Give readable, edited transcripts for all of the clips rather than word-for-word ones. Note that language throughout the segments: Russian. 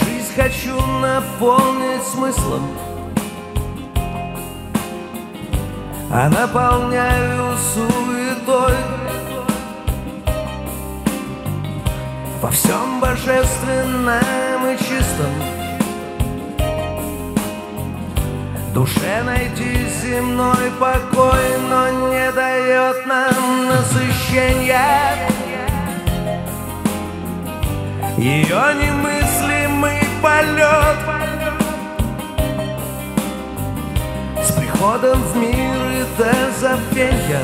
жизнь хочу наполнить смыслом, а наполняю суетой. Во всем божественном и чистом душе найти земной покой, но не дает нам насыщения ее немыслимый полет. С приходом в мир это забвенья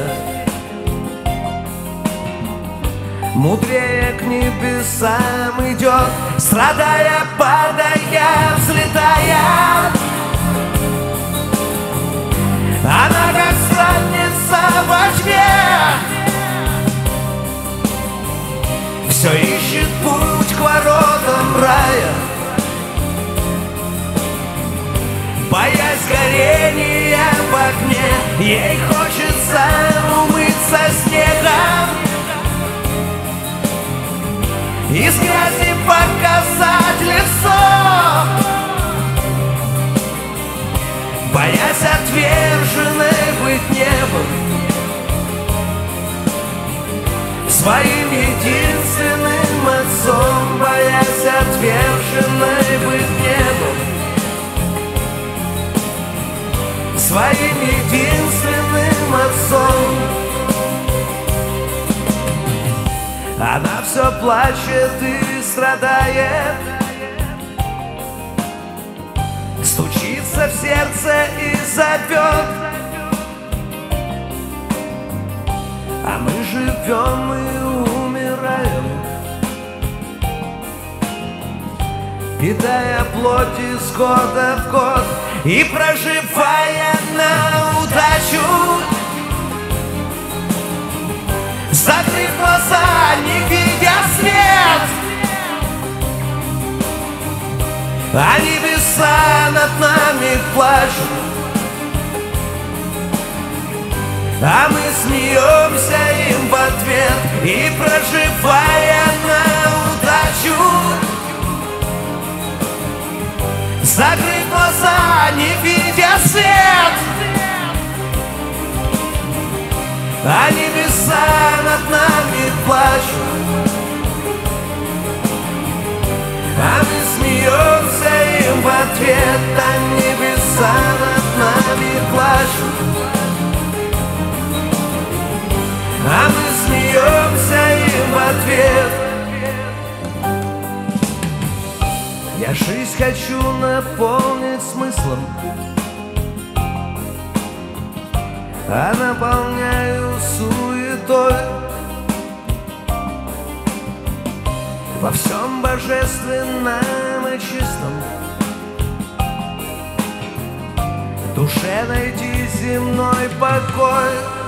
мудрее к небесам идет, страдая, падая, взлетая. Она как странница во тьме, все ищет путь к воротам рая, боясь горения в огне. Ей хочется умыться снегом, из грязи показать лицо, боясь отверженной быть небом, своим единственным отцом, боясь отверженной быть небом, своим единственным отцом. Она все плачет и страдает, стучится в сердце и зовет, а мы живем и умираем, питая плоть из года в год и проживая на удачу, закрыв глаза, не видя свет, а небеса над нами плачут, а мы смеемся им в ответ и проживая на удачу, закрыв глаза, не видя свет, а небеса над нами плачут, а мы смеемся им в ответ, а небеса над нами плачут, а мы смеемся им в ответ. Я жизнь хочу наполнить смыслом, а наполняю суетой. Во всем божественном и чистом душе найти земной покой.